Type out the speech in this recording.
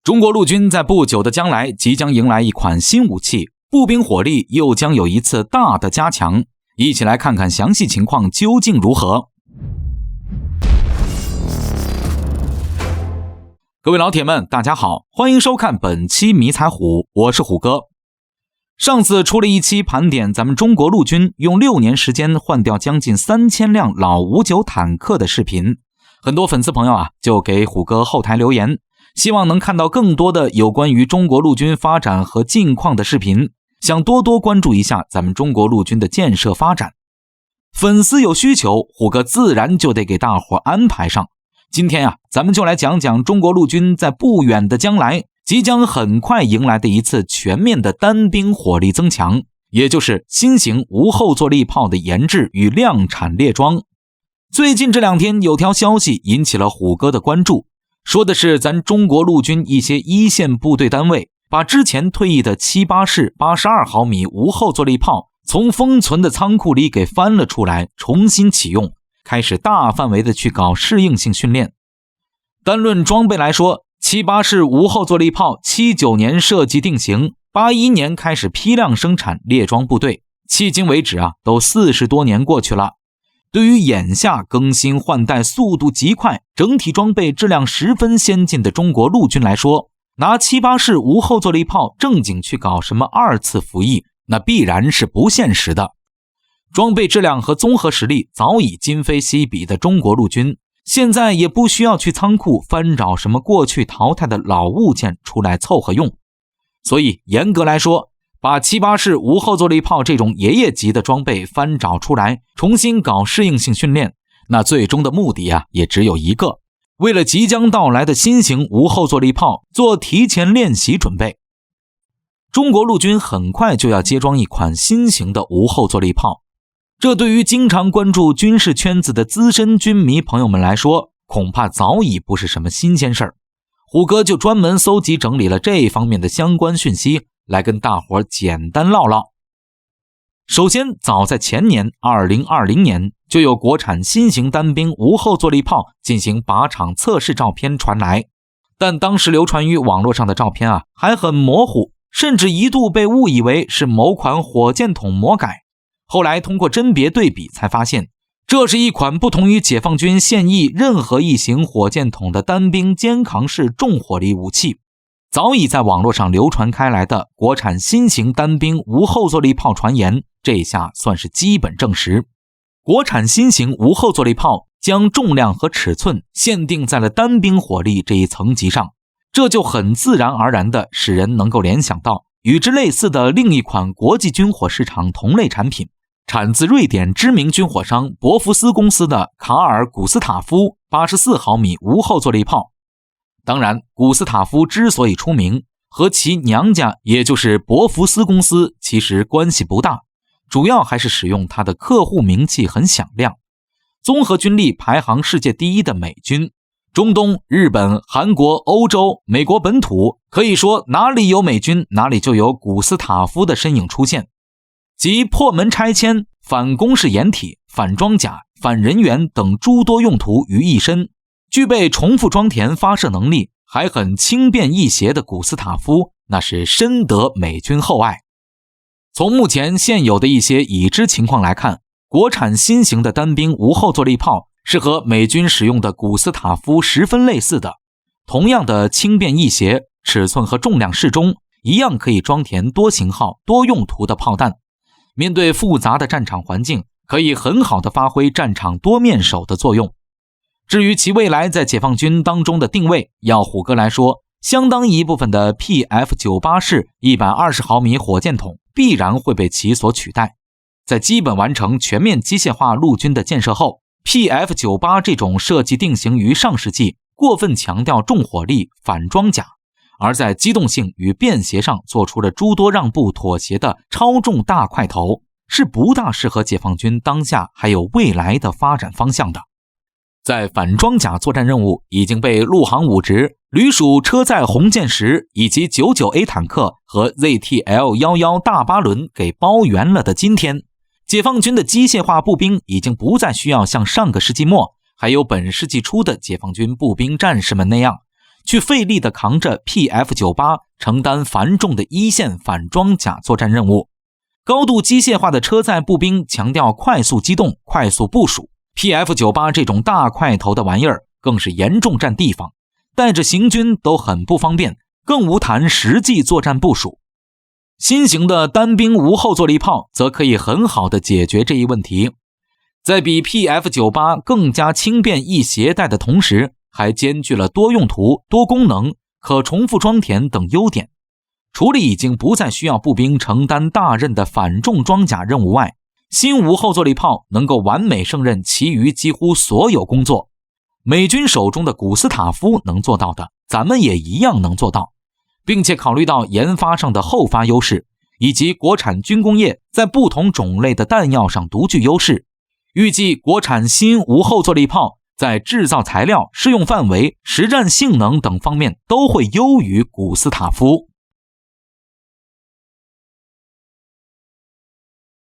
中国陆军在不久的将来即将迎来一款新武器，步兵火力又将有一次大的加强。一起来看看详细情况究竟如何。各位老铁们，大家好，欢迎收看本期迷彩虎，我是虎哥。上次出了一期盘点咱们中国陆军用6年时间换掉将近3000辆老59坦克的视频，很多粉丝朋友就给虎哥后台留言，希望能看到更多的有关于中国陆军发展和近况的视频，想多多关注一下咱们中国陆军的建设发展。粉丝有需求，虎哥自然就得给大伙安排上。今天咱们就来讲讲中国陆军在不远的将来即将很快迎来的一次全面的单兵火力增强，也就是新型无后坐力炮的研制与量产列装。最近这2天有条消息引起了虎哥的关注，说的是咱中国陆军一些一线部队单位把之前退役的78式82毫米无后坐力炮从封存的仓库里给翻了出来，重新启用，开始大范围的去搞适应性训练。单论装备来说，78式无后坐力炮79年设计定型，81年开始批量生产列装部队，迄今为止都40多年过去了。对于眼下更新换代速度极快，整体装备质量十分先进的中国陆军来说，拿78式无后坐力炮正经去搞什么2次服役，那必然是不现实的。装备质量和综合实力早已今非昔比的中国陆军，现在也不需要去仓库翻找什么过去淘汰的老物件出来凑合用。所以严格来说，把78式无后坐力炮这种爷爷级的装备翻找出来，重新搞适应性训练，那最终的目的也只有一个，为了即将到来的新型无后坐力炮做提前练习准备。中国陆军很快就要接装一款新型的无后坐力炮，这对于经常关注军事圈子的资深军迷朋友们来说，恐怕早已不是什么新鲜事儿。虎哥就专门搜集整理了这方面的相关讯息，来跟大伙简单唠唠。首先，早在前年2020年就有国产新型单兵无后坐力炮进行靶场测试照片传来，但当时流传于网络上的照片还很模糊，甚至一度被误以为是某款火箭筒魔改。后来通过甄别对比才发现，这是一款不同于解放军现役任何一型火箭筒的单兵肩扛式重火力武器。早已在网络上流传开来的国产新型单兵无后坐力炮传言，这下算是基本证实。国产新型无后坐力炮将重量和尺寸限定在了单兵火力这一层级上，这就很自然而然地使人能够联想到与之类似的另一款国际军火市场同类产品，产自瑞典知名军火商博福斯公司的卡尔古斯塔夫84毫米无后坐力炮。当然，古斯塔夫之所以出名，和其娘家也就是博福斯公司其实关系不大，主要还是使用他的客户名气很响亮。综合军力排行世界第一的美军、中东、日本、韩国、欧洲、美国本土，可以说哪里有美军，哪里就有古斯塔夫的身影出现。即破门拆迁、反攻势掩体、反装甲、反人员等诸多用途于一身，具备重复装填发射能力，还很轻便易携的古斯塔夫，那是深得美军厚爱。从目前现有的一些已知情况来看，国产新型的单兵无后坐力炮是和美军使用的古斯塔夫十分类似的，同样的轻便易携，尺寸和重量适中，一样可以装填多型号多用途的炮弹。面对复杂的战场环境，可以很好的发挥战场多面手的作用。至于其未来在解放军当中的定位，要虎哥来说，相当一部分的 PF98 式120毫米火箭筒必然会被其所取代。在基本完成全面机械化陆军的建设后， PF98 这种设计定型于上世纪，过分强调重火力反装甲，而在机动性与便携上做出了诸多让步妥协的超重大块头，是不大适合解放军当下还有未来的发展方向的。在反装甲作战任务已经被陆航武直、旅属车载红箭10以及 99A 坦克和 ZTL11 大巴轮给包圆了的今天，解放军的机械化步兵已经不再需要像上个世纪末还有本世纪初的解放军步兵战士们那样，去费力地扛着 PF-98 承担繁重的一线反装甲作战任务。高度机械化的车载步兵强调快速机动、快速部署， PF-98 这种大块头的玩意儿更是严重占地方，带着行军都很不方便，更无谈实际作战部署。新型的单兵无后坐力炮则可以很好地解决这一问题，在比 PF-98 更加轻便易携带的同时，还兼具了多用途、多功能、可重复装填等优点。除了已经不再需要步兵承担大任的反重装甲任务外，新无后坐力炮能够完美胜任其余几乎所有工作。美军手中的古斯塔夫能做到的，咱们也一样能做到，并且考虑到研发上的后发优势，以及国产军工业在不同种类的弹药上独具优势，预计国产新无后坐力炮在制造材料、适用范围、实战性能等方面都会优于古斯塔夫。